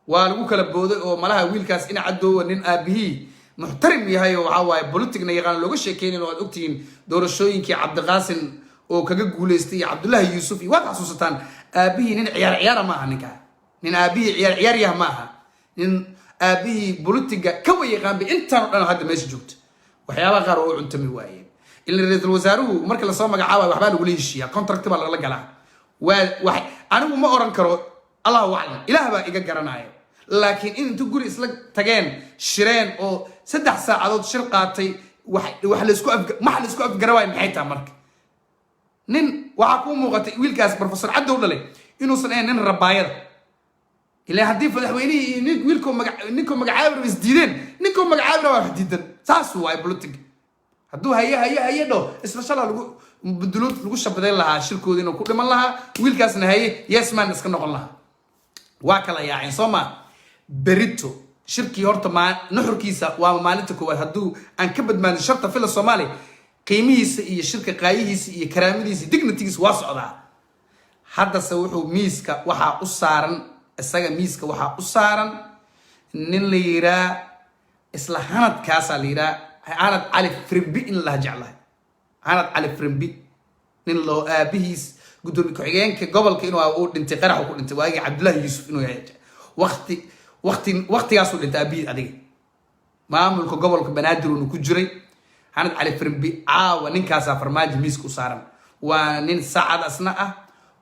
والوكالة كلبوده وملها ويل كاس إن عدو إن أبيه محترم يهاي وعواي بولتيكنا يغان لوجو شيكين إنه أكتين دور الشوين كي عبد القاسم أو كجولستي عبد الله يوسفي واقع سوستان أبيه نين عيار معها نكا نين أبيه عيار يه معها نين أبيه بولتيكا كوي يغان بإنترنت أنا هذا ماشي جوت وحياة غير عنتمي وايد اللي رئيس الوزراء مركز الصوم عواي وحبال وليش يا كونتراكت بالله لا جلا واحد أنا ما أورن كرو الله أعلم إله بقى يجرناي لكن إن تقول إسلاك تجان شرين أو 6 ساعات شرقاتي وحلسكوا ما حلسكوا في جرواي محيطها مرك نين وعقوم وقت ويل كاس بروفيسور عدوا ولا ليه إنه صنعين نين رباية اللي هدي فلحويني نينكم مجعابر بسديدين نينكم مجعابر واحد جدا ساسوا واي بلوتك هدو هي دو اسمه شاء الله بدلوت لقوا شبدين لها شركوا دينه كل ما لها ويل كاس نهاية يسمع نسكن نقولها واكلا يعني صوما بريتو شركي هورتا ما نحر كيسا ومالتك وهدو أن كبد من الشرطة في الصومالي قيميس إيه شركة قايهيس إيه كراميس ديجنتيس واسعة هذا سوحو ميسكا وحا أسارن الساقة ميسكا وحا أسارن نين ليرا إسلا هاند كاسا ليرا هاند علي فرنبي إن الله جعلها هاند علي فرنبي نين لو بيهيس قدومي كعيان كقبل كإنه أقول انتقارح وكل انتواجي عبد الله يوسف إنه يعجب وقت ياسول انت أبي أدي ما عمل كقبل كبنادر ونكجري هاند علي فرنبي ونين كاسا فرماج ميسكو صارم ونين ساعد أثناء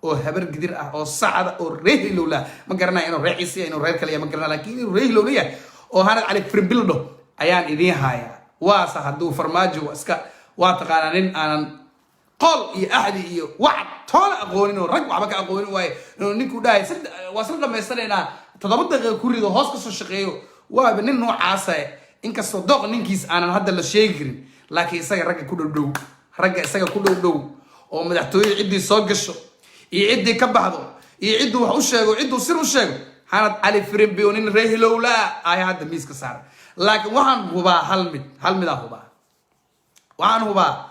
أو هبر قدير أو ساعد أو ريه لولا ما قرنا إنه رئيسي إنه رئيس كليه ما قرنا لكن إنه ريه لولا أو هاند علي فرنبي له أيان إذين هايا واسهدو فرماج واسكا واتقانين أنا قال يا أحد يا وعد طالع أقولينه رجع عبك أقولينه واي إنه نيكو داي سد وصلنا ما يستنينا تضبط كوري ده هاسك الشقيو وبنين نوع عصا إنك صدق نينكيس أنا هذا اللي شيء لكن يسأل رجع كله دو رجع يسأل كله دو أو مدحتوي يعدي صاقشه يعدي كبحضه يعدي وحوشه ويعدي سر وشه هذا على فريم بيونين ريه لولا هذا ميسك صار لكن وهن هو هل ده هو وهن هو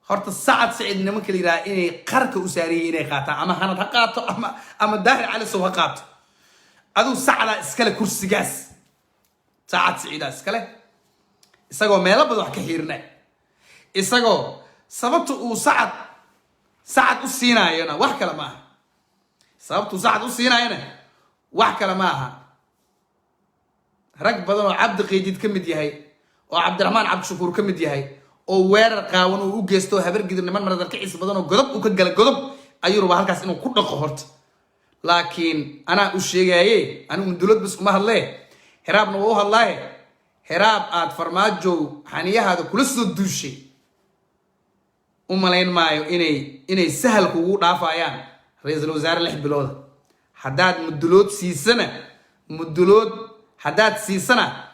horta saacad siciid nimanka la yiraahdo inay qarka u saariyeen inay qaataan ama hanad ha qaato ama daahir cali soo ha qaato adu saacada iskale kursigaas saacad siciid iskale isagoo meel bad wax ka xiirnaa isagoo sababtu uu saacad u siinaayona wax kala ma aha sababtu saacad u siinaayona wax kala ma aha rag badan oo cabdi qiidid kamid yahay oo cabdiraxmaan cabdi shukuur kamid yahay oo weerar qaawan oo u geesto habar gidir niman maradar kicis badan oo godob u ka gal godob ayuu raba halkaas inuu ku dhaqo horta laakiin ana u sheegayay anigu dawlad bas uma hadlay hiraabna wuu hadlay hiraab aad farmaajo xaniyahaada kula soo duushay u malayn maayo inay sahal kugu dhaafayaan ra'iisul wasaare 6 bilood hadaad mudulood hadaad siisana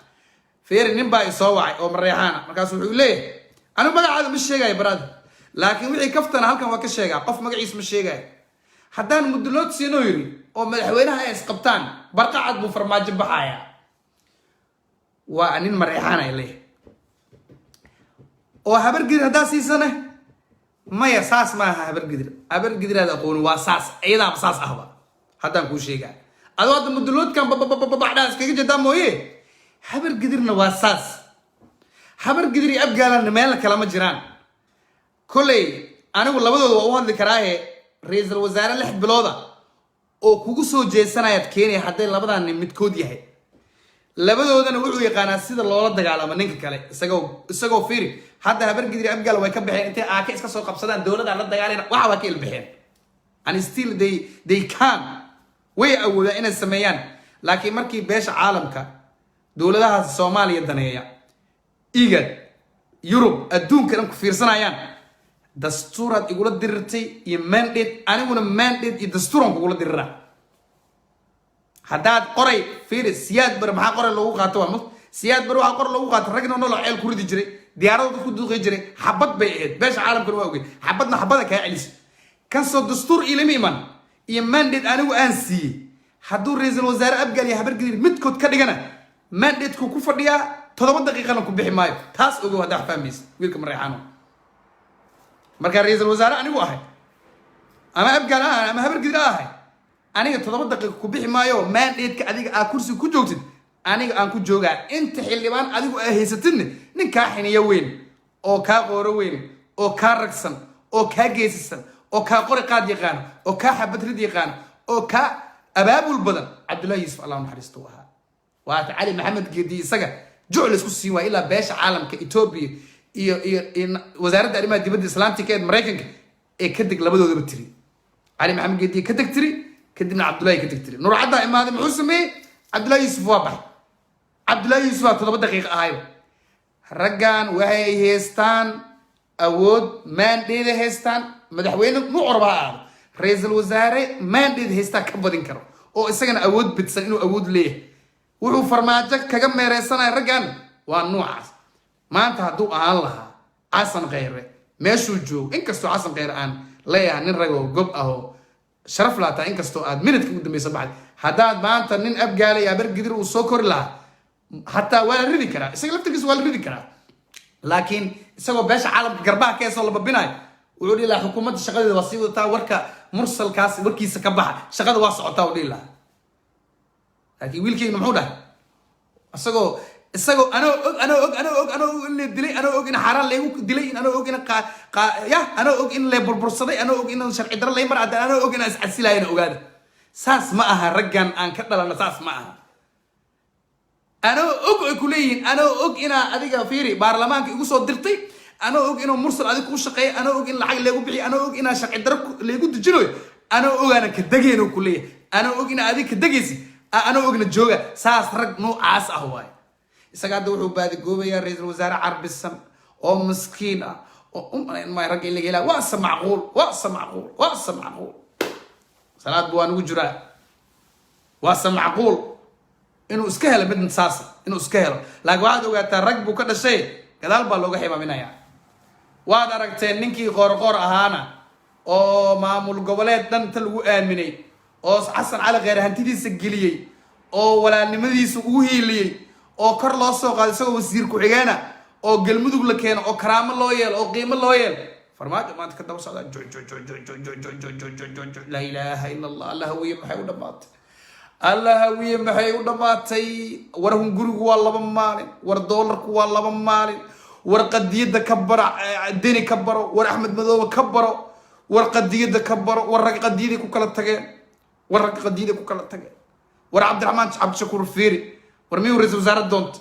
feer nin baa isoo wacay oo mareexana markaas wuxuu leeyahay أنا ما قاعد مش شيء براد لكن وعي كفتنا هالكم وكش شيء قف ما قيس مش شيء حدان مدلوت سينويري أو ملحوينها إسقبتان برقعد بفرماج بحايا وأنين مريحانا إليه أو هبر قدر هذا سيسنة ما يساس ما هبر قدر هذا قون واساس أيضا مساس أهوا حدان كل شيء هذا مدلوت كان بعد كي جدا مويه هبر قدر نواساس habar gidri abgaalan meel kala ma jiraan kulay anigu labadooda waa u hadli karaaye ra'iisul wasaare 6 bilooda oo kugu soo jeesanayad keenay haday labadan midkood yahay labadoodana wuxuu yaqaanaa sida loola dagaalamo ninka kale isagoo fiiri hadda habar gidri abgaal way ka baxeen intay aaka iska soo qabsadaan dawladda la dagaalayna waxa ka ilbixeen and still they can way awooda inay sameeyaan laakiin markii beesha caalamka dawladaha Soomaaliya daneeya إيجاد يوروب أدون كلام كفير سنة يان دستورات يقول الدرتي يماندد أنا أقول ماندد يدستورهم يقول الدرة حداد قري فير سياد بر محا قري لو قاتوا مس سياد بر محا قري لو قات رجنا نلا عيل كوري تجري diyaarado ku duqay jiray xabad bay ahayd beesha caalamkuna waa ogay xabadna xabada kaa celis kan soo dastuur ilama iman iyo mandate anigu aan siiyey hadduu ra'iisul wasaare abgaal iyo habargedir midkood ka dhigana mandate-ku ku fadhiyaa 7 daqiiqana ku bixi maayo taas ogow haddaa fahmaysa wiilka mareexaano markaa ra'iisul wasaare anigu ahay ama abgaal ahay ama habargedir ahay aniga 7 daqiiqo ku bixi maayo mandate-ka adiga aa kursi ku joogtid aniga aan ku joogaa inta xildhibaan adigu ay haysatidna nin kaa xiniyo weyn oo kaa qooro weyn oo kaa ragsan oo kaa geesisan oo kaa qori qaad yaqaan oo kaa xabad rid yaqaan oo kaa abaabul badan cabdullaahi yuusuf allah naxariisto ahaa waa cali maxamed geedi isaga jucl isku siin waa ilaa beesha caalamka Ethiopia iyo wasaaradda arrimaha dibadda Islaamka ee Mareykanka ee ka deg labadoodaba tiri cali maxamed geedi ka deg tiri kadibna cabdullaahi ka deg tiri nur cadda imaade muxuu sameeyay cabdullaahi yuusuf waa baxay cabdullaahi yuusuf waa 7 daqiiqo ahayba raggan waxay haystaan awood mandate haystaan madaxweyne mucraba aad ra'iisul wasaare mandate haystaa ka badin karo oo isagana awood bidsan inuu awood leeyahay wuxuu farmaajo kaga meereysanay raggan waa noocaas maanta hadduu ahaan lahaa Xasan Khayre meeshuu joogo inkastoo Xasan Khayre aan leeyahay nin rag oo gob ah oo sharaf laata inkastoo aad minute ugu dambaysa baxay haddaad maanta nin abgaalay habargedir uu soo kori lahaa hataa waa la ridi karaa isaga laftirkiisa waa la ridi karaa laakiin isagoo beesha caalamka garbaha ka soo lababinayo wuxuu dhihi lahaa xukuumadda shaqadeeda waa sii wadataa warka mursalkaas warkiisa ka baxa shaqada waa socotaa uu dhihi lahaa laakiin wiilkayna muxuu dhahay isagoo anoo og in la dilay anoo og in xaaraan lagu dilay anoo og in anoo og in la burbursaday anoo og in sharci darro lay mar cadaan anoo og in aan iscasilaayana ogaada saas ma aha raggan aan ka dhalana saas ma aha anoo og ay ku leeyihiin anoo og inaa adiga fiiri baarlamaanka igu soo dirtay anoo og inuu mursal adiga ku shaqeeyo anoo og in lacag lagu bixiyo anoo og inaa sharci darro lagu dejinayo anoo ogaana ka dagayno ku leeyahay anoo og inaa adiga ka dagaysi anoo ogna jooga saas rag noocaas ah waay isaga hadda wuxuu baadigoobayaa ra'iisul wasaare carbisan oo miskiin ah oo ma rag ilaga ilaa waa macquul salaad buu anugu jiraa waa macquul inuu iska helo mid saas inuu iska helo laakiin waxaad ogaataa rag buu ka dhashay gadaal baa looga ximaaminayaa waad aragteen ninkii qoorqoor ahaana oo maamul goboleed danta lagu aaminay oo Xasan Cali Khayre hantidiisa geliyay oo walaalnimadiisa ugu hiiliyay oo kor loo soo qaaday isagoo wasiir ku xigeena oo galmudug la keeno oo karaamo loo yeelo oo qiimo loo yeelo farmaajo maanta ka daba socda la ilaaha illa allah allah wiye maxay u dhamaatay الله هوية محي ودماتي ورهم جروج والله بمالين ور دولار والله بمالين ور قديد كبر الدنيا كبر ور أحمد مذوب كبر ور قديد كبر ور قديد كوكلة تجين ور قديد كوكلة تجين ور عبد الرحمن عبد الشكور فيري ور ميو رئيس وزارة دونت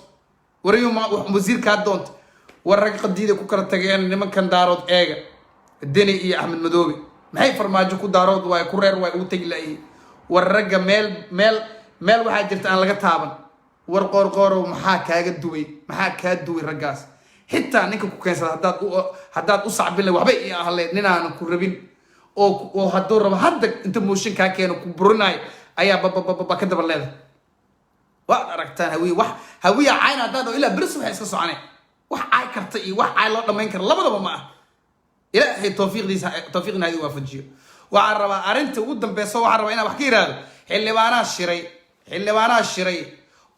ور يوم وزير كاد دونت ور قديد كوكلة تجين لما كان دارود إيجا الدنيا إيه أحمد مذوب ما هي فرماجو كدارود واي كورير واي وتجلي والرجع ميل واحد جرت أنا لقيت هابن ورقور ومحاك هاجد دوي محاك هاد دوي الرجاس حتى نيكو كوكين هداد أصعب بالله وحبي يا هلا نينا نكوربين أو هدور هدك أنت موشين كاكين وكبرناي أيا بابا كده بالله وأركتان هوي عين هداد إلا برسم حساس عنه عاي كرتي عاي لا ما ينكر لا بد ما إلى هي توفيقنا هذه وافجيه وعرب أرنت ودم بس وعرب أنا بحكي هذا اللي وانا الشري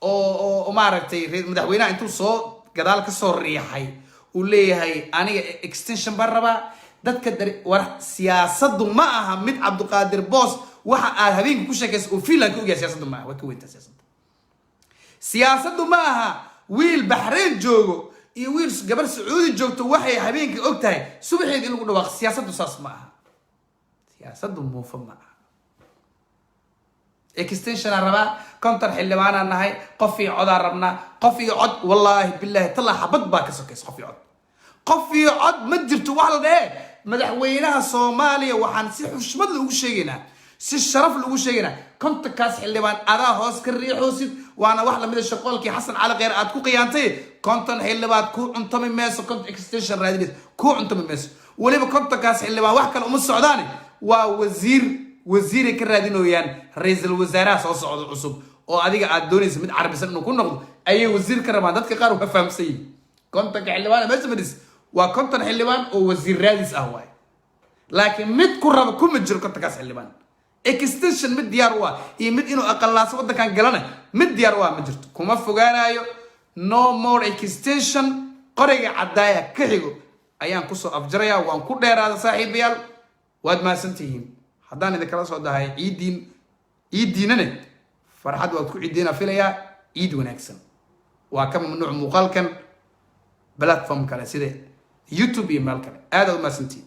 أو ما عرفتي مدحوينا أنتو صوت كذلك صور ريحي وليه هاي أنا إكستنشن برا ده كدر ورا سياسة معها مد عبد القادر بوس وح هذين كوشكس وفيلا كوجا سياسة معها وكويت سياسة معها ويل بحرين جوجو ويل قبل سعودي جوجو وحي هذين كوكتاي سبحان الله يقولوا وقت سياسة صاص معها سياسة مفهومة إكستنشن الربا كونتر حلوانا نهاي قفي عد ربنا قفي عد والله بالله طلع حبط باكس قفي عد مدرت واحد ده مدحوينها صوماليا وحنسيح وشمد لو شيغنا سي الشرف لو شيغنا كنت كاس حلوان ادا هوس كري حوسد وانا واحده من الشقولكي حسن على غير اد كو قيانتي كونتن حلوان كو انتمي ميس كنت إكستنشن راديس كو انتمي ميس وليبا كنت كاس حلوان واخ كان السعوداني وزير كرادينو يان رئيس الوزراء سو سعود عصب او اديga aad doonaysa mid carbisan inuu ku noqdo ayay wasiir ka rabaan dadka qaar u fahamsay كنت كحلوان ما سمدس وكنت حلوان ووزير رادس أهواي لكن مد كرة بكم متجر كنت كاس حلوان extension مد دياروا مد إنه أقل لاس وده كان قلنا مد دياروا مجرت كم فوقنا أيو no more extension قرية عدايا كحيو أيام كسو أفجريا وان كل هذا صاحب بيال واد ما سنتين حدان إذا كلا صوت هاي عيدين فرحت وقت عيدينا فيليا عيد ونكسن وكم من نوع مقال كان بلاتفورم كلا سيده يوتيوب يمال كلا هذا ما سنتين